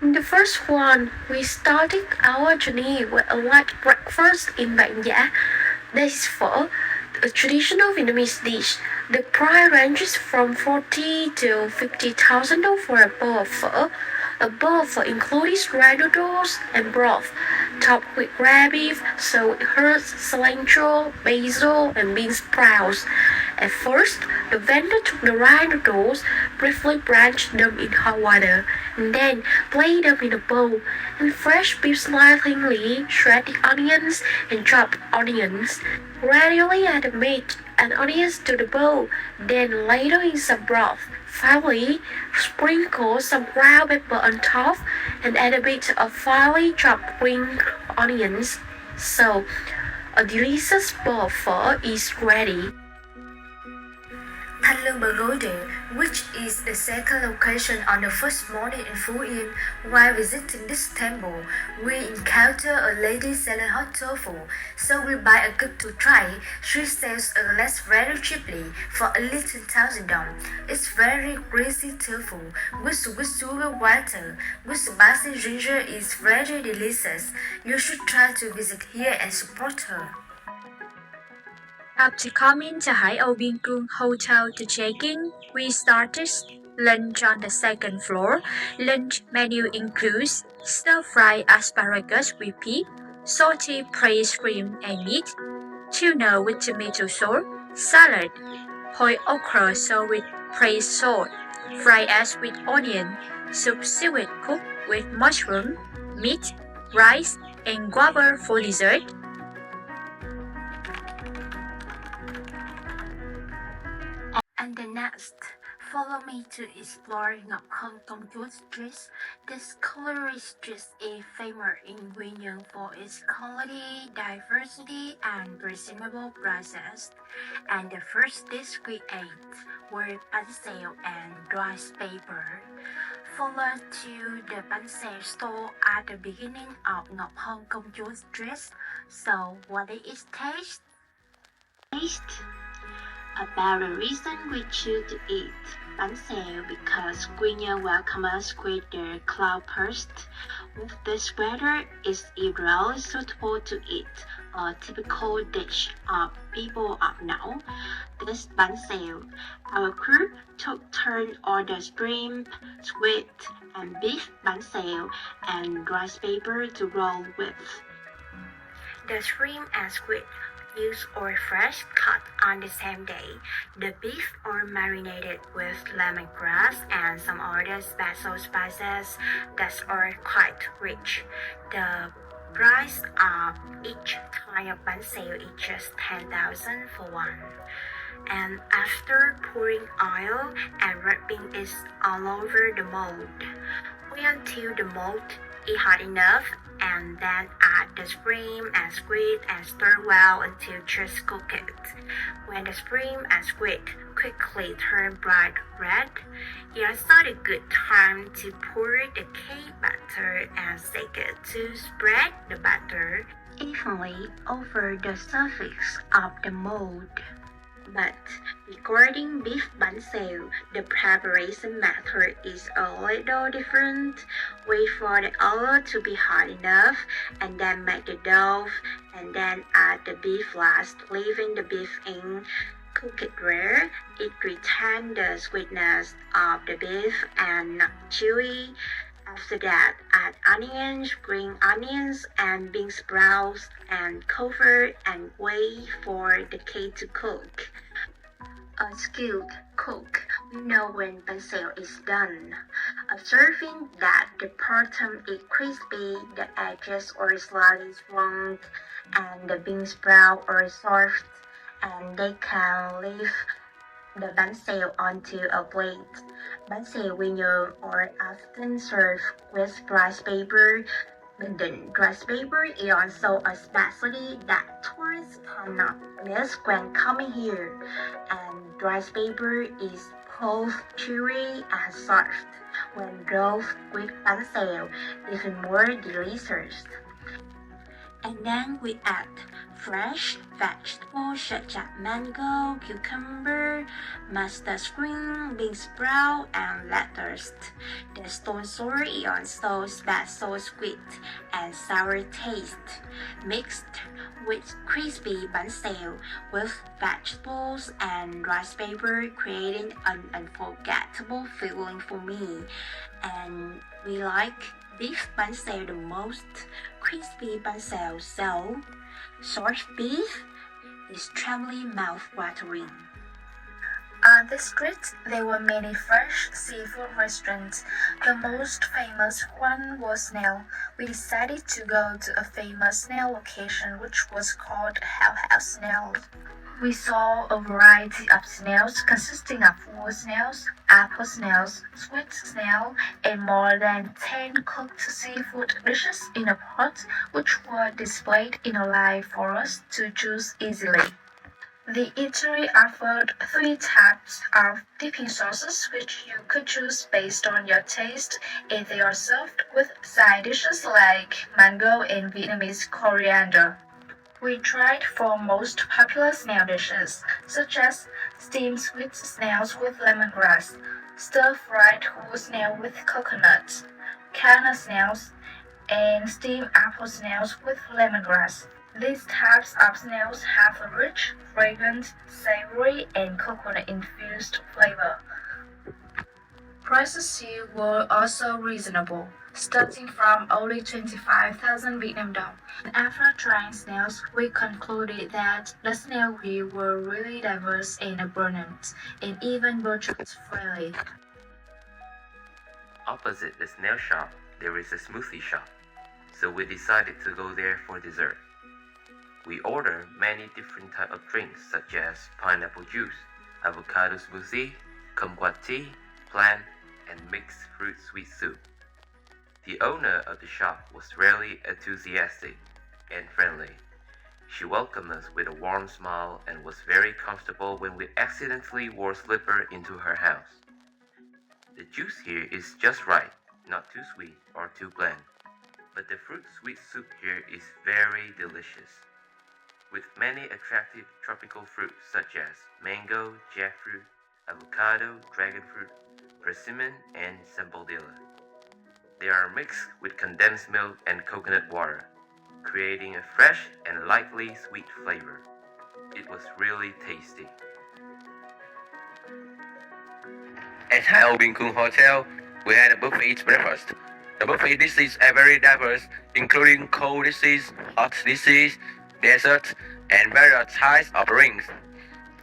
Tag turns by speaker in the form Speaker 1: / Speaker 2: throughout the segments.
Speaker 1: In the first one, we started our journey with a light breakfast in Bang Gia. This is pho, a traditional Vietnamese dish. The price ranges from 40 to 50,000 for a bowl of pho. A bowl of pho includes dry noodles and broth, topped with ground beef, salt, herbs, cilantro, basil, and bean sprouts. At first, the vendor took the dry noodles, briefly blanched them in hot water, and then placed them in a bowl, and fresh beef sliced thinly, shredded onions, and chopped onions. Gradually add the meat and onions to the bowl, then ladle in some broth. Finally, sprinkle some ground pepper on top and add a bit of finely chopped green onions. So, a delicious bowl of pho is ready.
Speaker 2: Thanh Lương Pagoda, which is the second location on the first morning in Phú Yên. While visiting this temple, we encounter a lady selling hot tofu, so we buy a cup to try. She sells a less very cheaply for a little thousand dong. It's very greasy tofu with sugar water with spicy ginger is very delicious. You should try to visit here and support her.
Speaker 3: After coming to Hai Âu Biên Cương Hotel to check-in, we started lunch on the second floor. Lunch menu includes stir-fried asparagus with pea, salty braised shrimp and meat, tuna with tomato sauce, salad, boiled okra served with braised salt, fried eggs with onion, soup seaweed cooked with mushroom, meat, rice, and guava for dessert.
Speaker 2: And the next, follow me to explore Nhon Công Street. This culinary street is famous in Quy for its quality, diversity, and reasonable prices. And the first dish we ate were bánh xèo and rice paper. Follow to the bánh xèo store at the beginning of Nhon Công Street. So, what did it taste? About the reason we choose to eat bánh xèo because Quy Nhơn welcomes us with their cloud burst. With this weather, it's ideally suitable to eat a typical dish of people up now. This bánh xèo, our crew took turn order shrimp, squid, and beef bánh xèo and rice paper to roll with. The shrimp and squid used or fresh cut on the same day. The beef are marinated with lemongrass and some other special spices that are quite rich. The price of each kind of bánh xèo is just 10,000 for one. And after pouring oil and rubbing it all over the mold, wait until the mold is hot enough and then add the shrimp and squid and stir well until just cook it. When the shrimp and squid quickly turn bright red, it's not a good time to pour the cake batter and shake it to spread the batter evenly over the surface of the mold. But regarding beef bánh xèo, the preparation method is a little different. Wait for the oil to be hot enough and then make the dough and then add the beef last, leaving the beef in. Cook it rare. It retains the sweetness of the beef and not chewy. After that, add onions, green onions, and bean sprouts, and cover and wait for the cake to cook. A skilled cook will know when bánh xèo is done. Observing that the bottom is crispy, the edges are slightly round, and the bean sprouts are soft, and they can leave the bánh xèo onto a plate. Bánh xèo Quy Nhơn are often served with rice paper. The rice paper is also a specialty that tourists cannot miss when coming here, and rice paper is both chewy and soft. When rolled with bánh xèo, even more delicious. And then we add fresh vegetables such as mango, cucumber, mustard green, bean sprout, and lettuce. The stone sour is also so sweet and sour taste, mixed with crispy bansal with vegetables and rice paper, creating an unforgettable feeling for me. And we like beef bansal the most. Crispy bansal so source beef is truly mouth-watering.
Speaker 3: On the street, there were many fresh seafood restaurants. The most famous one was snail. We decided to go to a famous snail location which was called Hell House Snail. We saw a variety of snails consisting of wood snails, apple snails, sweet snail, and more than 10 cooked seafood dishes in a pot, which were displayed in a line for us to choose easily. The eatery offered 3 types of dipping sauces which you could choose based on your taste, and they are served with side dishes like mango and Vietnamese coriander. We tried 4 most popular snail dishes, such as steamed sweet snails with lemongrass, stir-fried whole snail with coconut, canna snails, and steamed apple snails with lemongrass. These types of snails have a rich, fragrant, savory, and coconut-infused flavor. Prices here were also reasonable, starting from only 25,000 Vietnam dong. After trying snails, we concluded that the snails here were really diverse and abundant, and even budget-friendly.
Speaker 4: Opposite the snail shop, there is a smoothie shop, so we decided to go there for dessert. We ordered many different types of drinks such as pineapple juice, avocado smoothie, kumquat tea, plant, and mixed fruit sweet soup. The owner of the shop was really enthusiastic and friendly. She welcomed us with a warm smile and was very comfortable when we accidentally wore slipper into her house. The juice here is just right, not too sweet or too bland, but the fruit sweet soup here is very delicious, with many attractive tropical fruits such as mango, jackfruit, avocado, dragon fruit, persimmon, and sambaldilla. They are mixed with condensed milk and coconut water, creating a fresh and lightly sweet flavor. It was really tasty.
Speaker 5: At Hai Bin Kung Hotel, we had a buffet breakfast. The buffet dishes are very diverse, including cold dishes, hot dishes, desserts, and various types of drinks.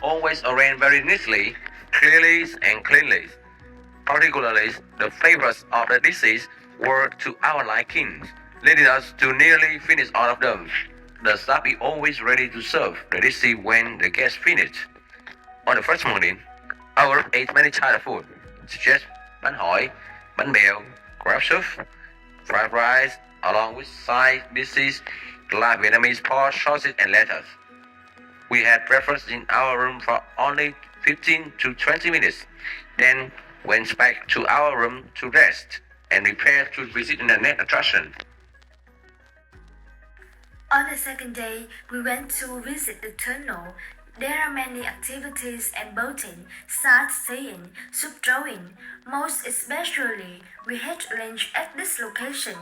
Speaker 5: Always arranged very neatly, clearly, and cleanly. Particularly, the flavors of the dishes were to our liking, leading us to nearly finish all of them. The staff is always ready to serve the dishes when the guests finish. On the first morning, our group ate many types of food, such as bánh hỏi, bánh bèo, crab soup, fried rice, along with side dishes like Vietnamese pork, sausage, and lettuce. We had breakfast in our room for only 15 to 20 minutes, then went back to our room to rest and prepare to visit the next attraction.
Speaker 3: On the second day, we went to visit the tunnel. There are many activities and boating, sightseeing, soup drawing. Most especially, we had lunch at this location.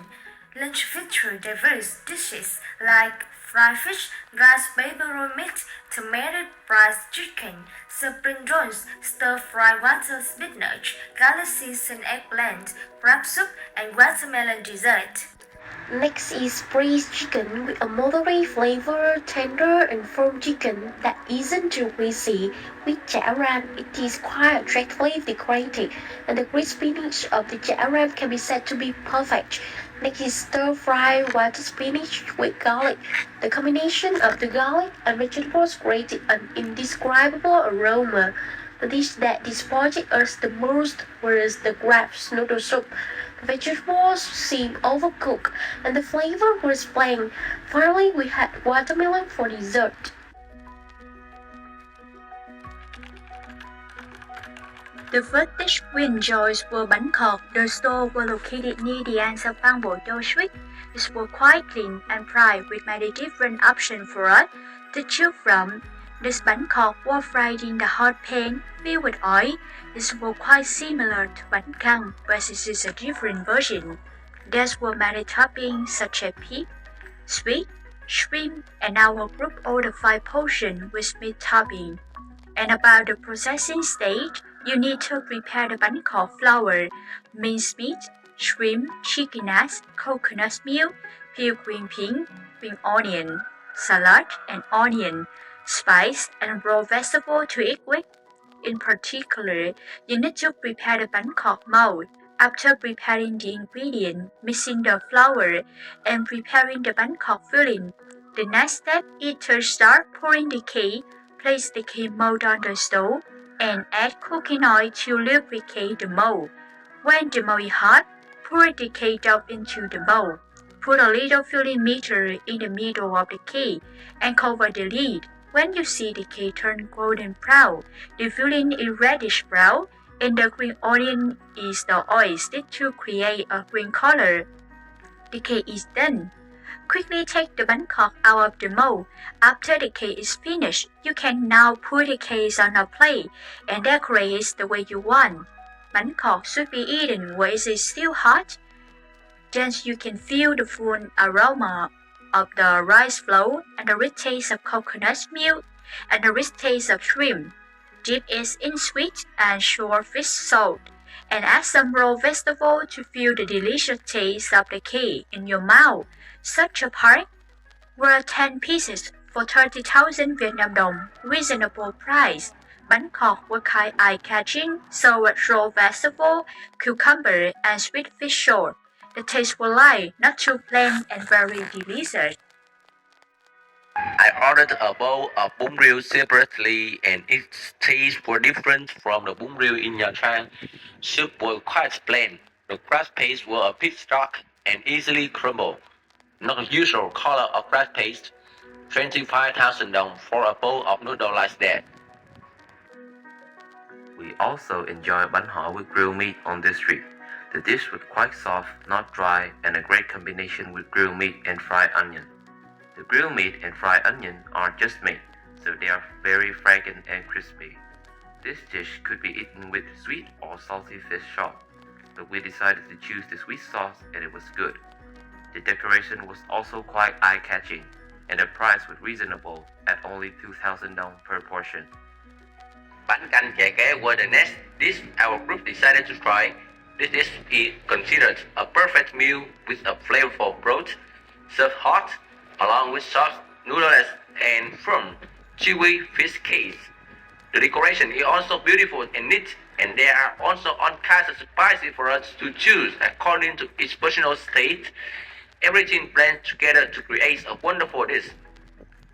Speaker 3: Lunch featured diverse dishes like fried fish, rice paper roll meat, tomato fried chicken, spring rolls, stir-fried water spinach, garlic seasoned eggplant, crab soup, and watermelon dessert.
Speaker 1: Next is braised chicken with a moderate flavor, tender and firm chicken that isn't too greasy. With chả ram, it is quite attractively decorated, and the green spinach of the chả ram can be said to be perfect. Next is stir-fried white spinach with garlic. The combination of the garlic and vegetables created an indescribable aroma. The dish that disappointed us the most was the crab's noodle soup. The vegetables seemed overcooked, and the flavor was bland. Finally, we had watermelon for dessert.
Speaker 3: The first dish we enjoyed were bánh khọt. The store were located near the ends of Bang Bo Dou Street. It was quite clean and bright with many different options for us to choose from. This bánh khọt was fried in the hot pan filled with oil. It was quite similar to bánh căn, but it is a different version. There were many toppings such as pig, sweet, shrimp, and our group ordered 5 portions with meat topping. And about the processing stage, you need to prepare the bánh khọt flour, minced meat, shrimp, chicken nuts, coconut milk, peeled green bean, green onion, salad and onion, spice, and raw vegetable to eat with. In particular, you need to prepare the bánh khọt mold. After preparing the ingredient, mixing the flour, and preparing the bánh khọt filling, the next step is to start pouring the cake. Place the cake mold on the stove and add cooking oil to lubricate the mold. When the mold is hot, pour the cake dough into the mold. Put a little filling mixture in the middle of the cake and cover the lid. When you see the cake turn golden brown, the filling is reddish brown, and the green onion is the oil stick to create a green color. The cake is done. Quickly take the bánh khọt out of the mold. After the cake is finished, you can now put the cake on a plate and decorate it the way you want. Bánh khọt should be eaten while it is still hot. Then you can feel the full aroma of the rice flour and the rich taste of coconut milk and the rich taste of shrimp. Dip it in sweet and sour fish salt and add some raw vegetable to feel the delicious taste of the cake in your mouth. Such a part were 10 pieces for 30,000 Vietnam dong, reasonable price. Bánh khọt were quite eye-catching, so with raw vegetable, cucumber, and sweet fish salt. The taste was light, not too plain, and very delicious.
Speaker 5: I ordered a bowl of bún riêu separately, and its taste were different from the bún riêu in Nha. Soup was quite plain. The crust paste were a pit stock and easily crumbled. Not the usual color of crust paste. 25,000 dong for a bowl of noodle like that.
Speaker 4: We also enjoy bánh hỏi with grilled meat on this trip. The dish was quite soft, not dry, and a great combination with grilled meat and fried onion. The grilled meat and fried onion are just meat, so they are very fragrant and crispy. This dish could be eaten with sweet or salty fish sauce, but we decided to choose the sweet sauce and it was good. The decoration was also quite eye-catching, and the price was reasonable at only 2,000 dong per portion.
Speaker 5: Bánh canh chè ké were the next dish our group decided to try. This dish is considered a perfect meal with a flavorful broth, served hot, along with soft noodles and firm, chewy fish cakes. The decoration is also beautiful and neat, and there are also all kinds of spices for us to choose according to each personal state. Everything blends together to create a wonderful dish.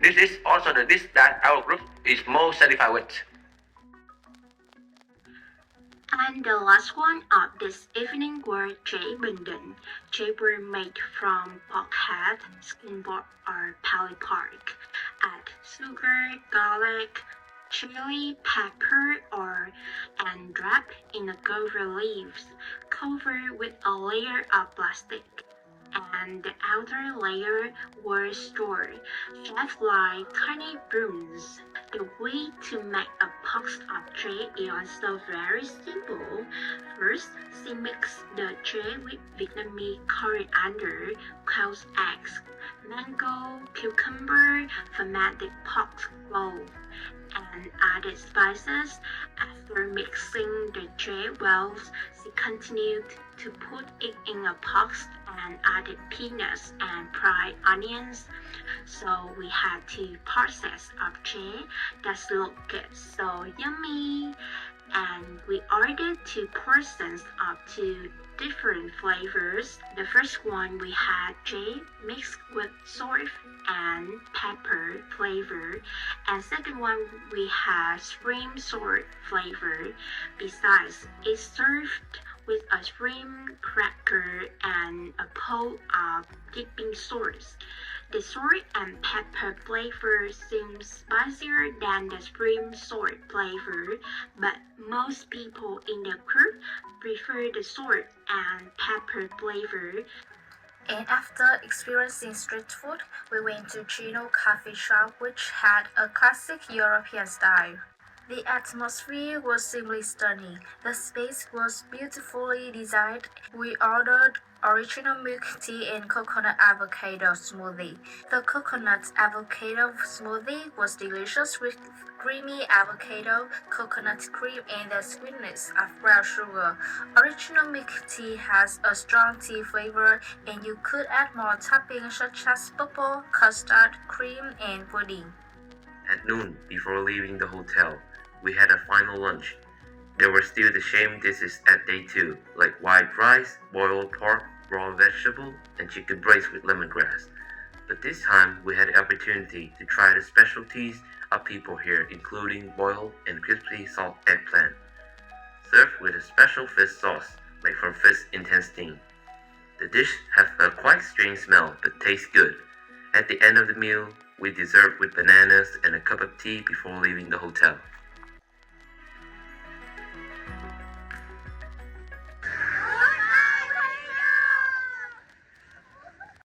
Speaker 5: This is also the dish that our group is most satisfied with.
Speaker 2: And the last one of this evening were Jay Bundon. Jay were made from pork head, skin board, or belly pork. Add sugar, garlic, chili, pepper, and wrap in a guava leaves. Cover with a layer of plastic. And the outer layer was stored, shaped like tiny brooms. The way to make a box of tray is also very simple. First, she mix the tray with Vietnamese coriander, cow's eggs, mango, cucumber, fermented pork roll, and added spices. After mixing the tray well, she continued to put it in a box and added peanuts and fried onions. So we had 2 parcels of tray that looked so yummy. And we ordered 2 portions of 2 different flavors. The first one we had tray mixed with salt and pepper flavor, and second one we had shrimp salt flavor. Besides, it's served with a shrimp cracker and a pot of dipping sauce. The salt and pepper flavor seems spicier than the spring salt flavor, but most people in the group prefer the salt and pepper flavor.
Speaker 3: And after experiencing street food, we went to Chino coffee shop which had a classic European style. The atmosphere was simply stunning. The space was beautifully designed. We ordered original milk tea and coconut avocado smoothie. The coconut avocado smoothie was delicious with creamy avocado, coconut cream, and the sweetness of brown sugar. Original milk tea has a strong tea flavor, and you could add more toppings such as bubble, custard, cream, and pudding.
Speaker 4: At noon, before leaving the hotel, we had a final lunch. There were still the same dishes at day 2, like white rice, boiled pork, raw vegetable, and chicken braised with lemongrass. But this time, we had the opportunity to try the specialties of people here, including boiled and crispy salt eggplant, served with a special fish sauce made from fish intestine. The dish has a quite strange smell, but tastes good. At the end of the meal, we dessert with bananas and a cup of tea before leaving the hotel.